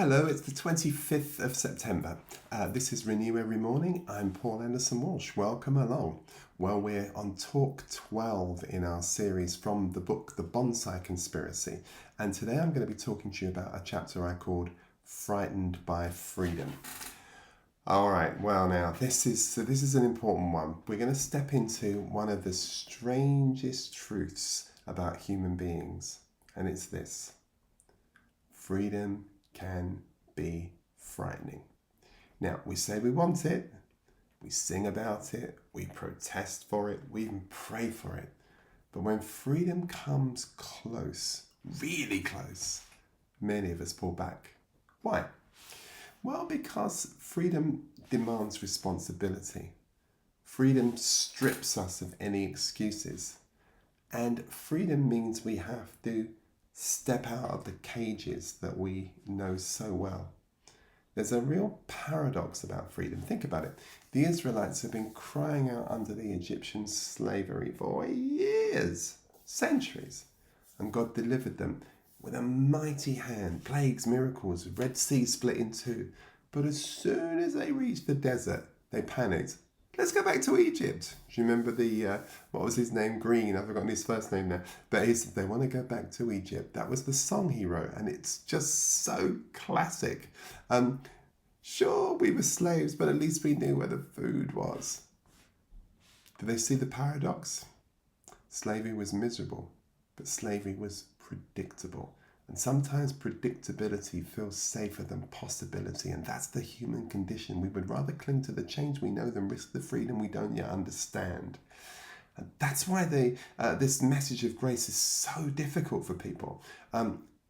Hello, it's the 25th of September. This is Renew Every Morning. I'm Paul Anderson-Walsh. Welcome along. Well, we're on talk 12 in our series from the book The Bonsai Conspiracy. And today I'm going to be talking to you about a chapter I called Frightened by Freedom. All right, well now, this is an important one. We're going to step into one of the strangest truths about human beings. And it's this: freedom can be frightening. Now, we say we want it, we sing about it, we protest for it, we even pray for it. But when freedom comes close, really close, many of us pull back. Why? Well, because freedom demands responsibility. Freedom strips us of any excuses. And freedom means we have to step out of the cages that we know so well. There's a real paradox about freedom. Think about it. The Israelites have been crying out under the Egyptian slavery for years, centuries, and God delivered them with a mighty hand, plagues, miracles, Red Sea split in two. But as soon as they reached the desert, they panicked. Let's go back to Egypt. Do you remember what was his name? Green. I've forgotten his first name now. But he said they want to go back to Egypt. That was the song he wrote, and it's just so classic. Sure, we were slaves, but at least we knew where the food was. Do they see the paradox? Slavery was miserable, but slavery was predictable. And sometimes predictability feels safer than possibility, and that's the human condition. We would rather cling to the change we know than risk the freedom we don't yet understand. And that's why this message of grace is so difficult for people.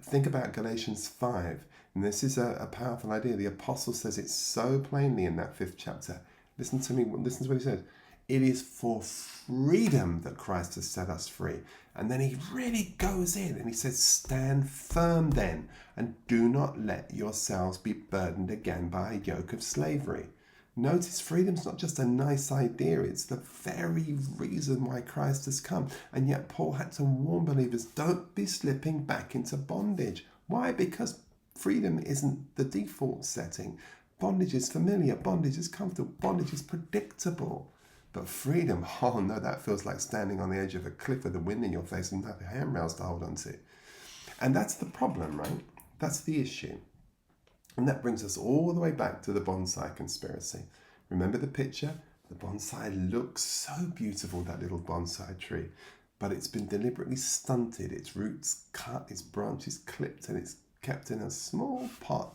Think about Galatians 5, and this is a powerful idea. The apostle says it so plainly in that 5th chapter. Listen to what he says. It is for freedom that Christ has set us free. And then he really goes in and he says, stand firm then, and do not let yourselves be burdened again by a yoke of slavery. Notice freedom's not just a nice idea, it's the very reason why Christ has come. And yet Paul had to warn believers, don't be slipping back into bondage. Why? Because freedom isn't the default setting. Bondage is familiar, bondage is comfortable, bondage is predictable. But freedom, oh no, that feels like standing on the edge of a cliff with the wind in your face and have handrails to hold on to. And that's the problem, right? That's the issue. And that brings us all the way back to the bonsai conspiracy. Remember the picture? The bonsai looks so beautiful, that little bonsai tree, but it's been deliberately stunted, its roots cut, its branches clipped, and it's kept in a small pot.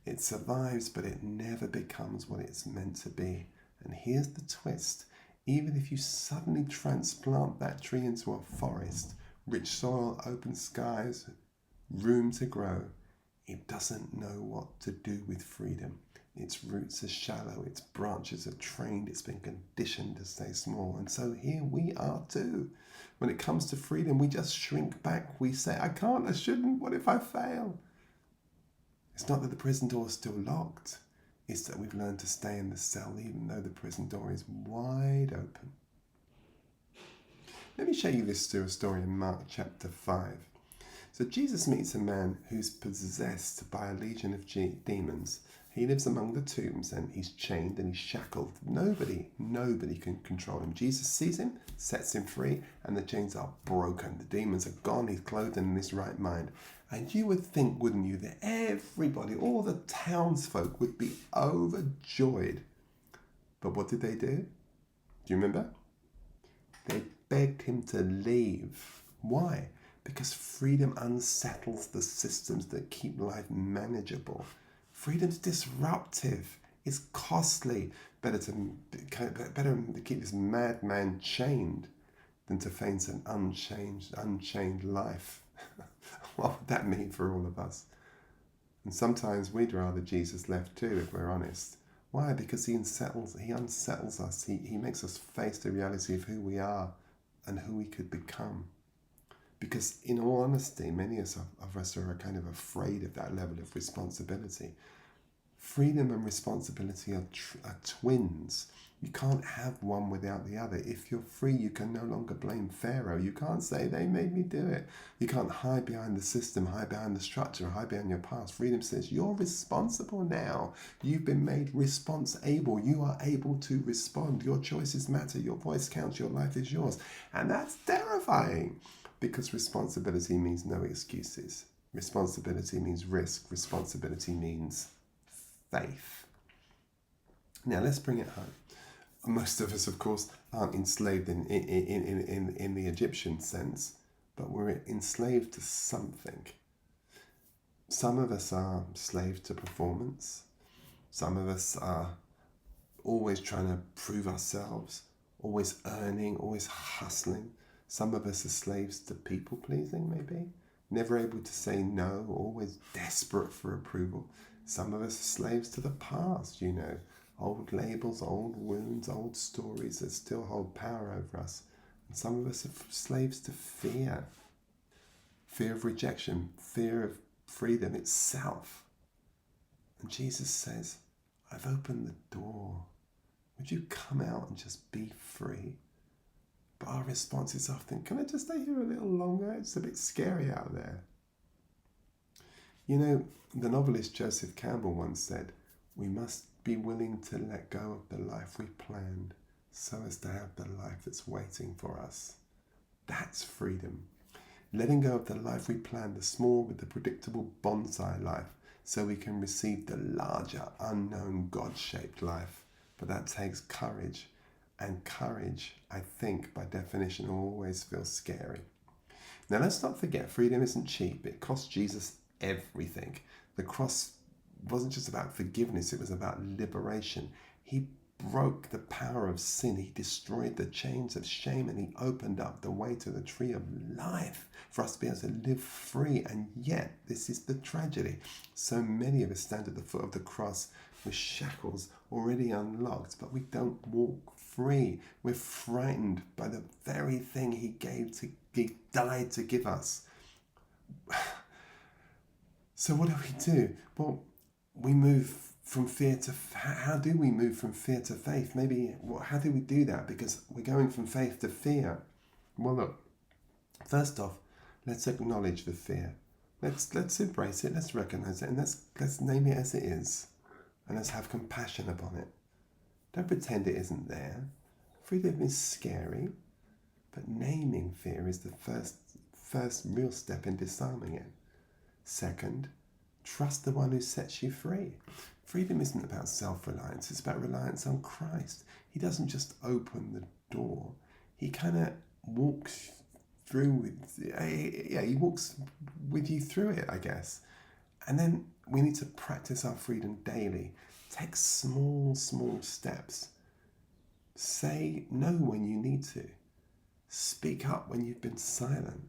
It survives, but it never becomes what it's meant to be. And here's the twist. Even if you suddenly transplant that tree into a forest, rich soil, open skies, room to grow, it doesn't know what to do with freedom. Its roots are shallow, its branches are trained, it's been conditioned to stay small. And so here we are too. When it comes to freedom, we just shrink back. We say, I can't, I shouldn't, what if I fail? It's not that the prison door is still locked. It's that we've learned to stay in the cell even though the prison door is wide open. Let me show you this story in Mark chapter 5. So Jesus meets a man who's possessed by a legion of demons. He lives among the tombs and he's chained and he's shackled. Nobody can control him. Jesus sees him, sets him free, and the chains are broken. The demons are gone, he's clothed and in his right mind. And you would think, wouldn't you, that everybody, all the townsfolk would be overjoyed. But what did they do? Do you remember? They begged him to leave. Why? Because freedom unsettles the systems that keep life manageable. Freedom's disruptive. It's costly. Better to keep this madman chained than to face an unchained life. What would that mean for all of us? And sometimes we'd rather Jesus left too, if we're honest. Why? Because he unsettles us. He makes us face the reality of who we are and who we could become. Because in all honesty, many of us are kind of afraid of that level of responsibility. Freedom and responsibility are twins. You can't have one without the other. If you're free, you can no longer blame Pharaoh. You can't say, they made me do it. You can't hide behind the system, hide behind the structure, hide behind your past. Freedom says, you're responsible now. You've been made responsible. You are able to respond. Your choices matter. Your voice counts. Your life is yours. And that's terrifying, because responsibility means no excuses. Responsibility means risk. Responsibility means faith. Now let's bring it home. Most of us, of course, aren't enslaved in the Egyptian sense, but we're enslaved to something. Some of us are slaves to performance. Some of us are always trying to prove ourselves, always earning, always hustling. Some of us are slaves to people pleasing, maybe. Never able to say no, always desperate for approval. Some of us are slaves to the past, old labels, old wounds, old stories that still hold power over us. And some of us are slaves to fear. Fear of rejection, fear of freedom itself. And Jesus says, I've opened the door. Would you come out and just be free? But our response is often, can I just stay here a little longer? It's a bit scary out there. The novelist Joseph Campbell once said, we must be willing to let go of the life we planned so as to have the life that's waiting for us. That's freedom. Letting go of the life we planned, the small with the predictable bonsai life, so we can receive the larger, unknown, God-shaped life. But that takes courage. And courage, I think, by definition, always feels scary. Now, let's not forget, freedom isn't cheap. It cost Jesus everything. The cross wasn't just about forgiveness, it was about liberation. He broke the power of sin. He destroyed the chains of shame, and he opened up the way to the tree of life for us to be able to live free. And yet, this is the tragedy. So many of us stand at the foot of the cross with shackles already unlocked, but we don't walk free. We're frightened by the very thing he died to give us. So what do? Well, we move from fear to... How do we move from fear to faith? How do we do that? Because we're going from faith to fear. Well, look, first off, let's acknowledge the fear. Let's embrace it, let's recognize it, and let's name it as it is. And let's have compassion upon it. Don't pretend it isn't there. Freedom is scary, but naming fear is the first real step in disarming it. Second, trust the one who sets you free. Freedom isn't about self-reliance, it's about reliance on Christ. He doesn't just open the door, he kind of walks he walks with you through it, I guess. And then we need to practice our freedom daily. Take small steps. Say no when you need to. Speak up when you've been silent.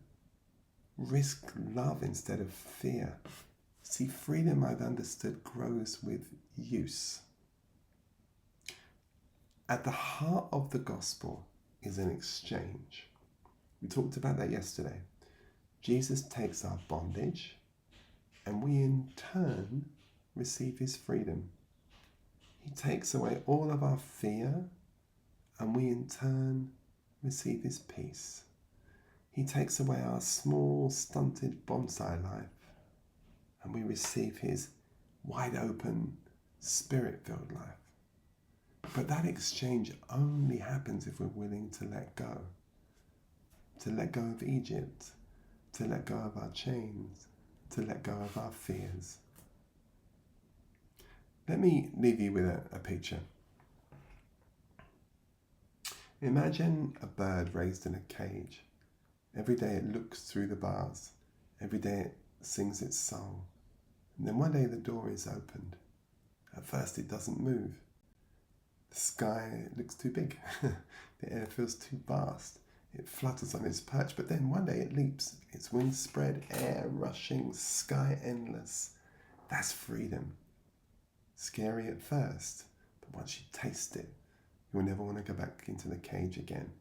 Risk love instead of fear. See, freedom, I've understood, grows with use. At the heart of the gospel is an exchange. We talked about that yesterday. Jesus takes our bondage, and we in turn receive his freedom. He takes away all of our fear, and we in turn receive his peace. He takes away our small, stunted bonsai life, and we receive his wide open, spirit-filled life. But that exchange only happens if we're willing to let go. To let go of Egypt, to let go of our chains, to let go of our fears. Let me leave you with a picture. Imagine a bird raised in a cage. Every day it looks through the bars. Every day it sings its song. And then one day the door is opened. At first it doesn't move. The sky looks too big. The air feels too vast. It flutters on its perch, but then one day it leaps. Its wings spread, air rushing, sky endless. That's freedom. Scary at first, but once you taste it, you'll never want to go back into the cage again.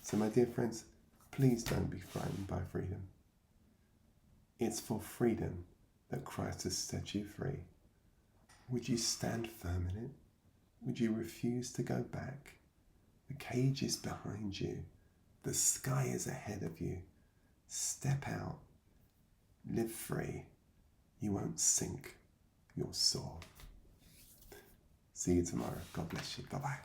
So my dear friends, please don't be frightened by freedom. It's for freedom that Christ has set you free. Would you stand firm in it? Would you refuse to go back? The cage is behind you. The sky is ahead of you. Step out. Live free. You won't sink. You'll soar. See you tomorrow. God bless you. Bye-bye.